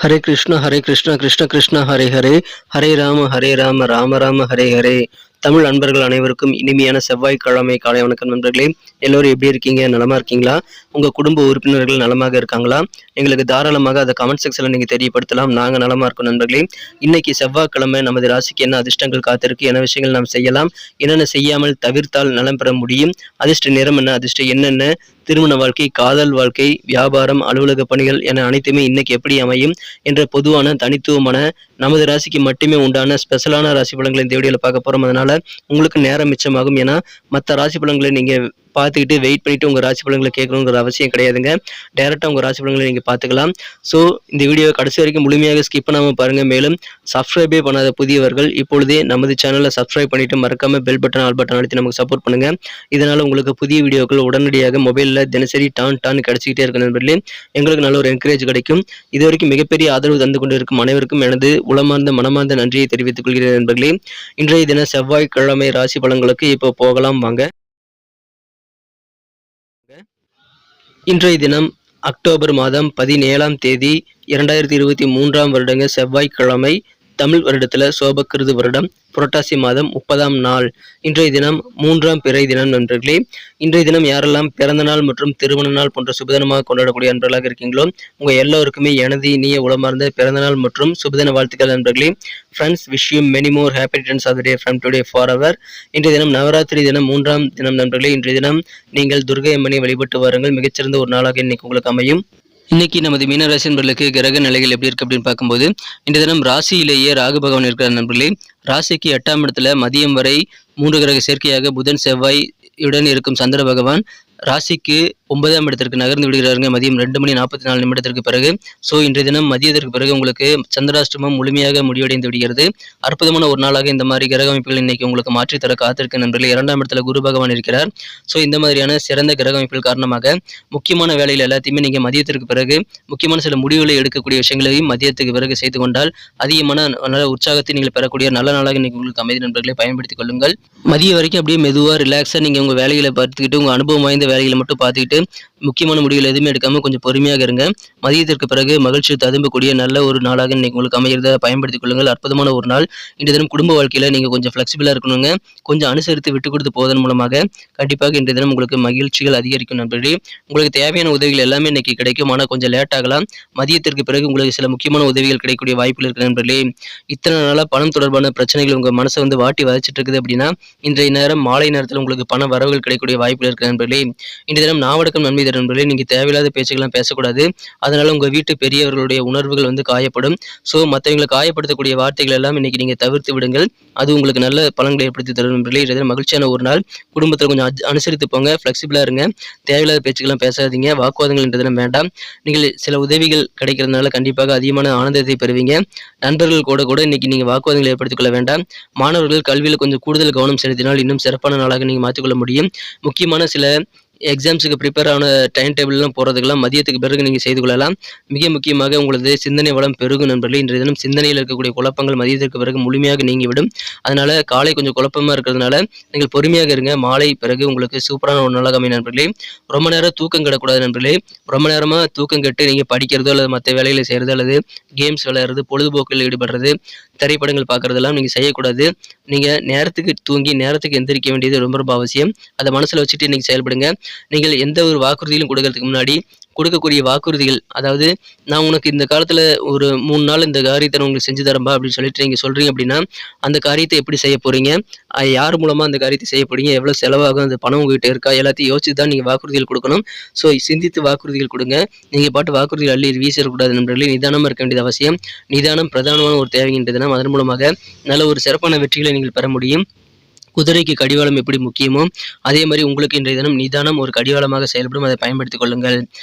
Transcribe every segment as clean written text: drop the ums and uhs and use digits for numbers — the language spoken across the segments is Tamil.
ஹரே கிருஷ்ண கிருஷ்ண கிருஷ்ண ஹரே ஹரே, ஹரே ராம ராம ராம ஹரே ஹரே. தமிழ் அன்பர்கள் அனைவருக்கும் இனிமையான செவ்வாய்க்கிழமை காலை வணக்கம் நண்பர்களே. எல்லோரும் எப்படி இருக்கீங்க? நலமா இருக்கீங்களா? உங்க குடும்ப உறுப்பினர்கள் நலமாக இருக்காங்களா? எங்களுக்கு தாராளமாக அதை கமெண்ட் செக்ஷன்ல நீங்க தெரியப்படுத்தலாம். நாங்க நலமா இருக்கோம் நண்பர்களே. இன்னைக்கு செவ்வாய்க்கிழமை நமது ராசிக்கு என்ன அதிர்ஷ்டங்கள் காத்திருக்கு, என்ன விஷயங்கள் நாம் செய்யலாம், என்னென்ன செய்யாமல் தவிர்த்தால் நலம் பெற முடியும், அதிர்ஷ்ட நிறம் என்ன, அதிர்ஷ்டம் என்னென்ன, திருமண வாழ்க்கை, காதல் வாழ்க்கை, வியாபாரம், அலுவலக பணிகள் என அனைத்துமே இன்னைக்கு எப்படி அமையும் என்ற பொதுவான தனித்துவமான நமது ராசிக்கு மட்டுமே உண்டான ஸ்பெஷலான ராசி பலன்களை இந்த வீடியோவில் பார்க்க போகிறோம். அதனால உங்களுக்கு நேரம் மிச்சமாகும். ஏன்னா மற்ற ராசி பலன்களை நீங்கள் பார்த்துக்கிட்டு வெயிட் பண்ணிட்டு உங்கள் ராசி பலன்களை கேட்கணுங்கிற அவசியம் கிடையாதுங்க. டைரெக்டாக உங்கள் ராசி பலன்களை நீங்கள் பார்த்துக்கலாம். ஸோ இந்த வீடியோ கடைசி வரைக்கும் முழுமையாக ஸ்கிப் பண்ணாமல் பாருங்கள். மேலும் சப்ஸ்கிரைபே பண்ணாத புதியவர்கள் இப்பொழுதே நமது சேனலை சப்ஸ்கிரைப் பண்ணிட்டு மறக்காம பெல் பட்டன் ஆல் பட்டன் அழுத்தி நமக்கு சப்போர்ட் பண்ணுங்கள். இதனால் உங்களுக்கு புதிய வீடியோக்கள் உடனடியாக மொபைலில் தினசரி டான் கிடைச்சிக்கிட்டே இருக்கு நண்பர்களே. எங்களுக்கு நல்ல ஒரு என்கரேஜ் கிடைக்கும். இது வரைக்கும் மிகப்பெரிய ஆதரவு தந்து கொண்டு இருக்கும் அனைவருக்கும் எனது உளமார்ந்த மனமார்ந்த நன்றியை தெரிவித்துக் கொள்கிறேன் நண்பர்களே. இன்றைய தின செவ்வாய்க்கிழமை ராசி பலன்களுக்கு இப்போ போகலாம் வாங்க. இன்றைய தினம் அக்டோபர் மாதம் 17ஆம் தேதி 2023ஆம் வருடங்க செவ்வாய்க்கிழமை. தமிழ் வருடத்தில் சோபக்கிருது வருடம் புரட்டாசி மாதம் 30ஆம் நாள். இன்றைய தினம் 3ஆம் பிறை தினம் நண்பர்களே. இன்றைய தினம் யாரெல்லாம் பிறந்த நாள் மற்றும் திருமண நாள் போன்ற சுபதினமாக கொண்டாடக்கூடிய நண்பர்களாக இருக்கீங்களோ உங்க எல்லோருக்குமே எனது இனிய உளமார்ந்த பிறந்த நாள் மற்றும் சுபதின வாழ்த்துக்கள் நண்பர்களே. Friends, wish you many more happy returns of the day from today forever. இன்றைய தினம் நவராத்திரி தினம் 3ஆம் தினம் நண்பர்களே. இன்றைய தினம் நீங்கள் துர்கை அம்மனை வழிபட்டு வாருங்கள். மிகச்சிறந்த ஒரு நாளாக இன்னைக்கு உங்களுக்கு அமையும். இன்னைக்கு நமது மீனராசி நண்பர்களுக்கு கிரக நிலைகள் எப்படி இருக்கு அப்படின்னு பார்க்கும்போது இந்த தினம் ராசியிலேயே ராகு பகவான் இருக்கிறார் நண்பர்களே. ராசிக்கு 8ஆம் இடத்துல மதியம் வரை 3 கிரக சேர்க்கையாக புதன் செவ்வாய் உடன் இருக்கும் சந்திர பகவான் ராசிக்கு 9ஆம் இடத்திற்கு நகர்ந்து விடுகிறாருங்க மதியம் 2:44 பிறகு. ஸோ இன்றைய தினம் மதியத்திற்கு பிறகு உங்களுக்கு சந்திராஷ்டமம் முழுமையாக முடிவடைந்து விடுகிறது. அற்புதமான ஒரு நாளாக இந்த மாதிரி கிரக அமைப்புகள் இன்னைக்கு உங்களுக்கு மாற்றித்தர காத்திருக்க நண்பர்களே. 2ஆம் இடத்துல குரு பகவான் இருக்கிறார். ஸோ இந்த மாதிரியான சிறந்த கிரக அமைப்புகள் காரணமாக முக்கியமான வேலைகள் எல்லாத்தையுமே நீங்கள் மதியத்திற்கு பிறகு முக்கியமான சில முடிவுகளை எடுக்கக்கூடிய விஷயங்களையும் மதியத்துக்கு பிறகு செய்து கொண்டால் அதிகமான நல்ல உற்சாகத்தை நீங்கள் பெறக்கூடிய நல்ல நாளாக இன்னைக்கு உங்களுக்கு அமைதி நண்பர்களை பயன்படுத்திக் கொள்ளுங்கள். மதியம் வரைக்கும் அப்படியே மெதுவாக ரிலாக்ஸாக நீங்கள் உங்கள் வேலைகளை பார்த்துக்கிட்டு உங்கள் அனுபவம் வாய்ந்த வேலைகளை மட்டும் பார்த்துக்கிட்டு முக்கியமான முடிவுகள் எதுவுமே எடுக்காமல் கொஞ்சம் பொறுமையாக இருங்க. மதியத்திற்கு பிறகு மகிழ்ச்சி ததும்பக்கூடிய நல்ல ஒரு நாளாக இன்னைக்கு உங்களுக்கு அமைகிறத பயன்படுத்திக் கொள்ளுங்கள். அற்புதமான ஒரு நாள். இன்றைய தினம் குடும்ப வாழ்க்கையில் நீங்கள் கொஞ்சம் ஃப்ளெக்சிபிளாக இருக்கணுங்க. கொஞ்சம் அனுசரித்து விட்டு கொடுத்து போவதன் மூலமாக கண்டிப்பாக இன்றைய தினம் உங்களுக்கு மகிழ்ச்சிகள் அதிகரிக்கும் நண்பர்களே. உங்களுக்கு தேவையான உதவிகள் எல்லாமே இன்னைக்கு கிடைக்கும். ஆனால் கொஞ்சம் லேட் ஆகலாம். மதியத்திற்கு பிறகு உங்களுக்கு சில முக்கியமான உதவிகள் கிடைக்கக்கூடிய வாய்ப்புகள் இருக்கு நண்பர்களே. இத்தனை நாளாக பணம் தொடர்பான பிரச்சனைகள் உங்கள் மனசை வாட்டி வதச்சிட்டு இருக்குது அப்படின்னா இன்றைய நேரம் மாலை நேரத்தில் உங்களுக்கு பண வரவுகள் கிடைக்கக்கூடிய வாய்ப்புகள் இருக்கு நண்பர்களே. இன்றைய தினம் நாவடக்கம் நன்மை தரும் நண்பர்களே. நீங்கள் தேவையில்லாத பேச்சுக்கெல்லாம் பேசக்கூடாது. அதனால உங்கள் வீட்டு பெரியவர்களுடைய உணர்வுகள் காயப்படும். ஸோ மற்றவங்களை காயப்படுத்தக்கூடிய வார்த்தைகள் எல்லாம் இன்னைக்கு நீங்கள் தவிர்த்து விடுங்கள். அது உங்களுக்கு நல்ல பலன்களை ஏற்படுத்தி தரும் நண்பர்களே. இன்றைய மகிழ்ச்சியான ஒரு நாள். குடும்பத்தில் கொஞ்சம் அனுசரித்து போங்க. ஃப்ளெக்சிபிளாக இருங்க. தேவையில்லாத பேச்சுக்கெல்லாம் பேசாதீங்க. வாக்குவாதங்கள் இன்றைய தினம் வேண்டாம். நீங்கள் சில உதவிகள் கிடைக்கிறதுனால கண்டிப்பாக அதிகமான ஆனந்தத்தை பெறுவீங்க. நண்பர்கள் கூட இன்னைக்கு நீங்கள் வாக்குவாதங்களை ஏற்படுத்திக் கொள்ள வேண்டாம். மாணவர்கள் கல்வியில் கொஞ்சம் கூடுதல் கவனம் செலுத்தினால் இன்னும் சிறப்பான நாளாக நீங்கள் மாற்றிக்கொள்ள முடியும். முக்கியமான சில எக்ஸாம்ஸுக்கு ப்ரிப்பேர் ஆன டைம் டேபிள்லாம் போகிறதுக்கெல்லாம் மதியத்துக்கு பிறகு நீங்கள் செய்து கொள்ளலாம். மிக முக்கியமாக உங்களது சிந்தனை வளம் பெருகும் நண்பர்களே. இன்றைய தினம் சிந்தனையில் இருக்கக்கூடிய குழப்பங்கள் மதியத்திற்கு பிறகு முழுமையாக நீங்கிவிடும். அதனால் காலை கொஞ்சம் குழப்பமாக இருக்கிறதுனால நீங்கள் பொறுமையாக இருங்க. மாலை பிறகு உங்களுக்கு சூப்பரான ஒரு நாளாக அமையும் நண்பர்களே. ரொம்ப நேரம் தூக்கம் கெடக்கூடாது நண்பர்களே. ரொம்ப நேரமாக தூக்கம் கெட்டு நீங்கள் படிக்கிறதோ அல்லது மற்ற வேலைகளை செய்கிறது அல்லது கேம்ஸ் விளையாடுறது, பொழுதுபோக்கில் ஈடுபடுறது, திரைப்படங்கள் பார்க்குறதெல்லாம் நீங்கள் செய்யக்கூடாது. நீங்கள் நேரத்துக்கு தூங்கி நேரத்துக்கு எந்திரிக்க வேண்டியது ரொம்ப ரொம்ப அவசியம். அதை மனசில் வச்சுட்டு இன்றைக்கி செயல்படுங்க. நீங்கள் எந்த ஒரு வாக்குறுதியிலும் கொடுக்கறதுக்கு முன்னாடி கொடுக்கக்கூடிய வாக்குறுதிகள், அதாவது நான் உனக்கு இந்த காலத்தில் ஒரு 3 நாள் இந்த காரியத்தை நான் உங்களுக்கு செஞ்சு தரம்பா அப்படின்னு சொல்லிட்டு நீங்கள் சொல்கிறீங்க அப்படின்னா அந்த காரியத்தை எப்படி செய்ய போகிறீங்க, யார் மூலமாக அந்த காரியத்தை செய்ய போகிறீங்க, எவ்வளோ செலவாகும், அந்த பணம் உங்ககிட்ட இருக்கா, எல்லாத்தையும் யோசிச்சு தான் நீங்கள் வாக்குறுதிகள் கொடுக்கணும். ஸோ சிந்தித்து வாக்குறுதிகள் கொடுங்க. நீங்கள் பாட்டு வாக்குறுதிகள் அள்ளி வீசிடக்கூடாது நண்பர்களே. நிதானமாக இருக்க வேண்டியது அவசியம். நிதானம் பிரதானமான ஒரு தேவைகின்றது. அதன் மூலமாக நல்ல ஒரு சிறப்பான வெற்றிகளை நீங்கள் பெற முடியும். குதிரைக்கு கடிவாளம் எப்படி முக்கியமோ அதே மாதிரி உங்களுக்கு இன்றைய தினம் நிதானம் ஒரு கடிவாளமாக செயல்படும். அதை பயன்படுத்திக் கொள்ளுங்கள்.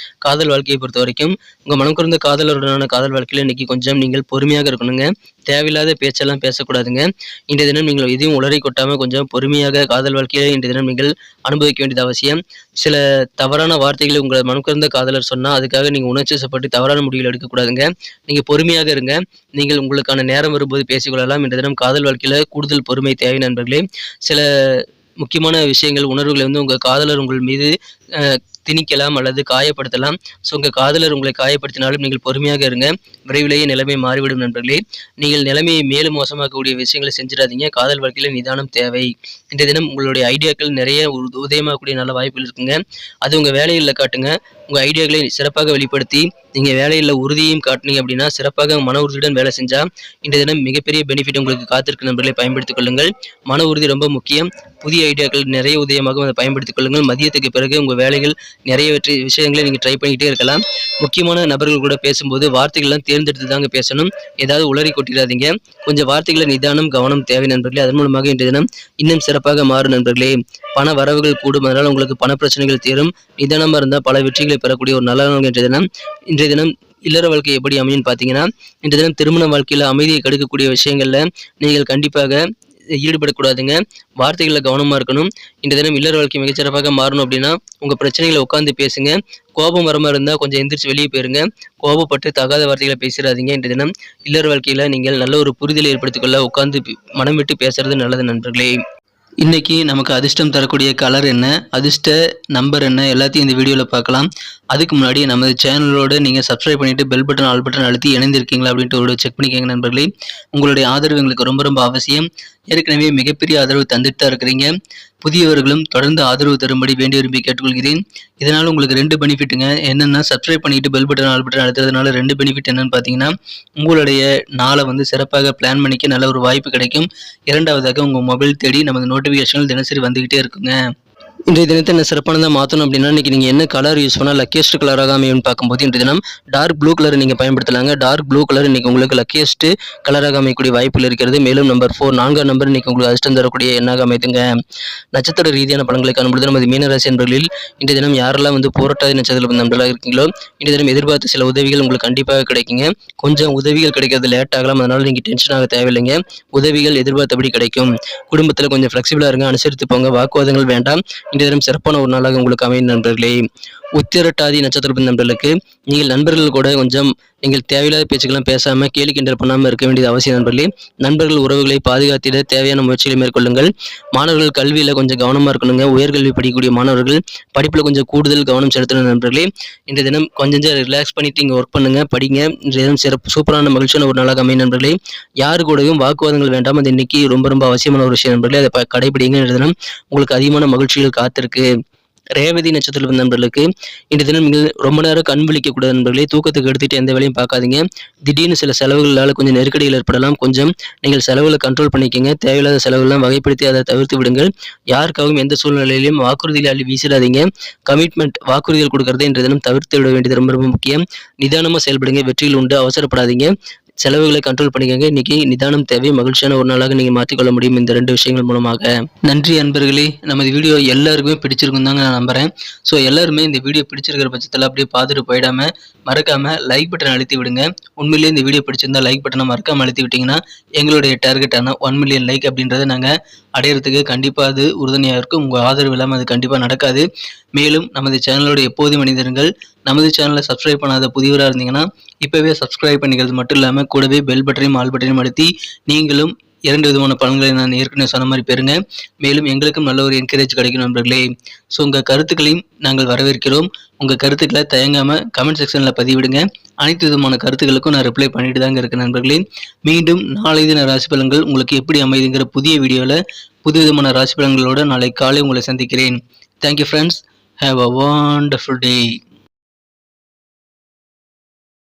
காதல் வாழ்க்கையை பொறுத்த வரைக்கும் உங்கள் மனம் குறைந்த காதலருடனான காதல் வாழ்க்கையில் இன்னைக்கு கொஞ்சம் நீங்கள் பொறுமையாக இருக்கணுங்க. தேவையில்லாத பேச்செல்லாம் பேசக்கூடாதுங்க. இன்றைய தினம் நீங்கள் எதையும் உளறி கொட்டாமல் கொஞ்சம் பொறுமையாக காதல் வாழ்க்கையில் இன்றைய தினம் நீங்கள் அனுபவிக்க வேண்டியது அவசியம். சில தவறான வார்த்தைகளை உங்கள் மனம் குறைந்த காதலர் சொன்னால் அதுக்காக நீங்கள் உணர்ச்சிசப்பட்டு தவறான முடிவுகள் எடுக்கக்கூடாதுங்க. நீங்கள் பொறுமையாக இருங்க. நீங்கள் உங்களுக்கான நேரம் வரும்போது பேசிக்கொள்ளலாம். இன்றைய தினம் காதல் வாழ்க்கையில் கூடுதல் பொறுமை தேவை நண்பர்களே. சில முக்கியமான விஷயங்கள், உணர்வுகளை உங்கள் காதலர் உங்கள் மீது திணிக்கலாம் அல்லது காயப்படுத்தலாம். ஸோ உங்கள் காதலர் உங்களை காயப்படுத்தினாலும் நீங்கள் பொறுமையாக இருங்க. விரைவிலேயே நிலைமை மாறிவிடும் நண்பர்களே. நீங்கள் நிலைமையை மேலும் மோசமாக்கக்கூடிய விஷயங்களை செஞ்சிடாதீங்க. காதல் வாழ்க்கையில் நிதானம் தேவை. இன்றைய தினம் உங்களுடைய ஐடியாக்கள் நிறைய உதயமாகக்கூடிய நல்ல வாய்ப்புகள் இருக்குங்க. அது உங்கள் வேலைகளில் காட்டுங்க. உங்கள் ஐடியாக்களை சிறப்பாக வெளிப்படுத்தி நீங்கள் வேலையில் உறுதியையும் காட்டினீங்க அப்படின்னா சிறப்பாக மன உறுதியுடன் வேலை செஞ்சால் இன்றைய தினம் மிகப்பெரிய பெனிஃபிட் உங்களுக்கு காத்திருக்கு நண்பர்களை. பயன்படுத்திக் கொள்ளுங்கள். மன உறுதி ரொம்ப முக்கியம். புதிய ஐடியாக்கள் நிறைய உதயமாகவும் அதை பயன்படுத்திக் கொள்ளுங்கள். மதியத்துக்கு பிறகு உங்கள் வேலைகள் நிறைய விஷயங்களை நீங்கள் ட்ரை பண்ணிக்கிட்டே இருக்கலாம். முக்கியமான நபர்கள் கூட பேசும்போது வார்த்தைகள்லாம் தேர்ந்தெடுத்து தாங்க பேசணும். ஏதாவது உளறி கொட்டிடாதீங்க. கொஞ்சம் வார்த்தைகளை நிதானம் கவனம் தேவை நண்பர்களே. அதன் மூலமாக இன்றைய தினம் இன்னும் சிறப்பாக மாறும் நண்பர்களே. பண வரவுகள் கூடும். அதனால் உங்களுக்கு பண பிரச்சனைகள் தீரும். நிதானமாக இருந்தால் பல வெற்றிகளை பெறக்கூடிய ஒரு நல்ல நாள் இன்றைய தினம் இல்லற வாழ்க்கை எப்படி அமையும் பார்த்தீங்கன்னா, இன்றைய தினம் திருமண வாழ்க்கையில் அமைதியை கெடுக்கக்கூடிய விஷயங்களில் நீங்கள் கண்டிப்பாக ஈடுபடக்கூடாதுங்க. வார்த்தைகளில் கவனமாக இருக்கணும். இன்றைய தினம் இல்லற வாழ்க்கை மிகச்சிறப்பாக மாறணும் அப்படின்னா உங்கள் பிரச்சனைகளை உட்காந்து பேசுங்க. கோபம் வரமா இருந்தால் கொஞ்சம் எந்திரிச்சு வெளியே போயிருங்க. கோபப்பட்டு தகாத வார்த்தைகளை பேசிடாதீங்க. இன்றைய தினம் இல்லற வாழ்க்கையில் நீங்கள் நல்ல ஒரு புரிதலை ஏற்படுத்திக்கொள்ள உட்காந்து மனம் விட்டு பேசுறது நல்லது நண்பர்களே. இன்றைக்கி நமக்கு அதிர்ஷ்டம் தரக்கூடிய கலர் என்ன, அதிர்ஷ்ட நம்பர் என்ன, எல்லாத்தையும் இந்த வீடியோவில் பார்க்கலாம். அதுக்கு முன்னாடி நமது சேனலோடு நீங்கள் சப்ஸ்கிரைப் பண்ணிவிட்டு பெல் பட்டன் ஆல் பட்டன் அழுத்தி இணைந்திருக்கீங்களா அப்படின்ட்டு ஒரு செக் பண்ணிக்கோங்க நண்பர்களே. உங்களுடைய ஆதரவு எங்களுக்கு ரொம்ப ரொம்ப அவசியம். ஏற்கனவே மிகப்பெரிய ஆதரவு தந்துட்டு தான் இருக்கிறீங்க. புதியவர்களும் தொடர்ந்து ஆதரவு தரும்படி வேண்டி விரும்பி கேட்டுக்கொள்கிறேன். இதனால் உங்களுக்கு 2 பெனிஃபிட்டுங்க. என்னென்னா, சப்ஸ்கிரைப் பண்ணிட்டு பெல் பட்டன் ஆல் பட்டன் அழுத்துறதுனால 2 பெனிஃபிட் என்னென்னு பார்த்தீங்கன்னா, உங்களுடைய நாளை சிறப்பாக பிளான் பண்ணிக்க நல்ல ஒரு வாய்ப்பு கிடைக்கும். இரண்டாவதாக உங்கள் மொபைல் தேடி நமது நோட்டிஃபிகேஷன்கள் தினசரி வந்துக்கிட்டே இருக்குங்க. இன்றைய தினத்தை என்ன சிறப்பானதாக மாற்றணும் அப்படின்னா, இன்றைக்கி நீங்கள் என்ன கலர் யூஸ் பண்ணால் லக்கியஸ்ட் கலராக அமையும்னு பார்க்கும்போது இன்றைய தினம் டார்க் ப்ளூ கலர் நீங்கள் பயன்படுத்தலாங்க. டார்க் ப்ளூ கலர் இன்றைக்கி உங்களுக்கு லக்கியஸ்ட் கலராக அமையக்கூடிய வாய்ப்புகள் இருக்கிறது. மேலும் நம்பர் 4 4ஆம் நம்பர் இன்றைக்கி உங்களுக்கு அதிர்ஷ்டம் தரக்கூடிய எண்ணாக அமைதுங்க. நட்சத்திர ரீதியான பலன்களை காணும்பொழுது நமது மீனராசி என்பர்களில் இன்றைய தினம் யாரெல்லாம் புரட்டாதி நட்சத்திர நண்பர்களாக இருக்கீங்களோ இன்றைய தினம் எதிர்பார்த்த சில உதவிகள் உங்களுக்கு கண்டிப்பாக கிடைக்குங்க. கொஞ்சம் உதவிகள் கிடைக்கிறது லேட் ஆகலாம். அதனால் நீங்கள் டென்ஷனாக தேவையில்லைங்க. உதவிகள் எதிர்பார்த்தபடி கிடைக்கும். குடும்பத்தில் கொஞ்சம் ஃப்ளெக்சிபிளாக இருங்க. அனுசரித்து போங்க. வாக்குவாதங்கள் வேண்டாம். இன்றைய தினம் சிறப்பான ஒரு நாளாக உங்களுக்கு அமையும் நண்பர்களே. உத்திரட்டாதி நட்சத்திர நண்பர்களுக்கு நீங்கள் நண்பர்கள் கூட கொஞ்சம் நீங்கள் தேவையில்லாத பேச்சுக்கெல்லாம் பேசாமல் கேலி கிண்டல் பண்ணாமல் இருக்க வேண்டியது அவசியம் நண்பர்களே. நண்பர்கள் உறவுகளை பாதுகாத்திட தேவையான முயற்சிகளை மேற்கொள்ளுங்கள். மாணவர்கள் கல்வியில் கொஞ்சம் கவனமாக இருக்கணுங்க. உயர்கல்வி படிக்கக்கூடிய மாணவர்கள் படிப்பில் கொஞ்சம் கூடுதல் கவனம் செலுத்தணும் நண்பர்களே. இன்றைய தினம் கொஞ்சம் ரிலாக்ஸ் பண்ணிட்டு இங்கே ஒர்க் பண்ணுங்க, படிங்க. இன்றைய தினம் சூப்பரான மகிழ்ச்சியான ஒரு நாளாக அமையும் நண்பர்களே. யாரு கூடவும் வாக்குவாதங்கள் வேண்டாம். அது இன்னைக்கு ரொம்ப ரொம்ப அவசியமான ஒரு விஷயம் நண்பர்களே. அதை கடைபிடிங்க. இன்றைய தினம் உங்களுக்கு அதிகமான மகிழ்ச்சிகள் காத்திருக்கு. ரேவதி நட்சத்திர நண்பர்களுக்கு இன்றைய தினம் நீங்கள் ரொம்ப நேரம் கண் விழிக்கக்கூடாது நண்பர்களே. தூக்கத்துக்கு எடுத்துகிட்டு எந்த வேலையும் பார்க்காதீங்க. திடீர்னு சில செலவுகளால் கொஞ்சம் நெருக்கடிகள் ஏற்படலாம். கொஞ்சம் நீங்கள் செலவுகளை கண்ட்ரோல் பண்ணிக்கோங்க. தேவையில்லாத செலவுகள்லாம் வகைப்படுத்தி அதை தவிர்த்து விடுங்கள். யாருக்காகவும் எந்த சூழ்நிலையிலும் வாக்குறுதியில் அள்ளி வீசிடாதீங்க. கமிட்மெண்ட் வாக்குறுதிகள் கொடுக்கறதை இன்றைய தினம் தவிர்த்து விட வேண்டியது ரொம்ப ரொம்ப முக்கியம். நிதானமாக செயல்படுங்க. வெற்றிகள் உண்டு. அவசரப்படாதீங்க. செலவுகளை கண்ட்ரோல் பண்ணிக்கங்க. இன்னைக்கு நிதானம் தேவை. மகிழ்ச்சியான ஒரு நாளாக நீங்கள் மாற்றிக்கொள்ள முடியும் இந்த 2 விஷயங்கள் மூலமாக. நன்றி அன்பர்களே. நமது வீடியோ எல்லாருக்குமே பிடிச்சிருக்கும் தாங்க நான் நம்புறேன். ஸோ எல்லாருமே இந்த வீடியோ பிடிச்சிருக்கிற பட்சத்தில் அப்படியே பார்த்துட்டு போயிடாம மறக்காம லைக் பட்டன் அழுத்தி விடுங்க. உண்மையிலேயே இந்த வீடியோ பிடிச்சிருந்தா லைக் பட்டனை மறக்காம அழுத்தி விட்டீங்கன்னா எங்களுடைய டார்கெட்டான 1 மில்லியன் லைக் அப்படின்றத நாங்கள் அடையிறதுக்கு கண்டிப்பாக அது உறுதுணையாக இருக்கும். உங்கள் ஆதரவு இல்லாமல் அது கண்டிப்பாக நடக்காது. மேலும் நமது சேனலோட எப்போதும் மனிதர்கள் நமது சேனலை சப்ஸ்கிரைப் பண்ணாத புதியவராக இருந்தீங்கன்னா இப்போவே சப்ஸ்கிரைப் பண்ணிக்கிறது மட்டும் இல்லாமல் கூடவே பெல் பட்டனையும் ஆல் பட்டனையும் அழுத்தி நீங்களும் 2 விதமான பலன்களை நான் ஏற்கனவே சொன்ன மாதிரி பெறுங்க. மேலும் எங்களுக்கும் நல்ல ஒரு என்கரேஜ் கிடைக்கும் நண்பர்களே. ஸோ உங்கள் கருத்துக்களையும் நாங்கள் வரவேற்கிறோம். உங்கள் கருத்துக்களை தயங்காமல் கமெண்ட் செக்ஷனில் பதிவிடுங்க. அனைத்து விதமான கருத்துக்களுக்கும் நான் ரிப்ளை பண்ணிட்டு தாங்க இருக்கேன் நண்பர்களே. மீண்டும் நாளை தின ராசி பலன்கள் உங்களுக்கு எப்படி அமைதுங்கிற புதிய வீடியோவில் புது விதமான ராசி பலன்களோடு நாளை காலை உங்களை சந்திக்கிறேன். Thank you friends. Have a wonderful day.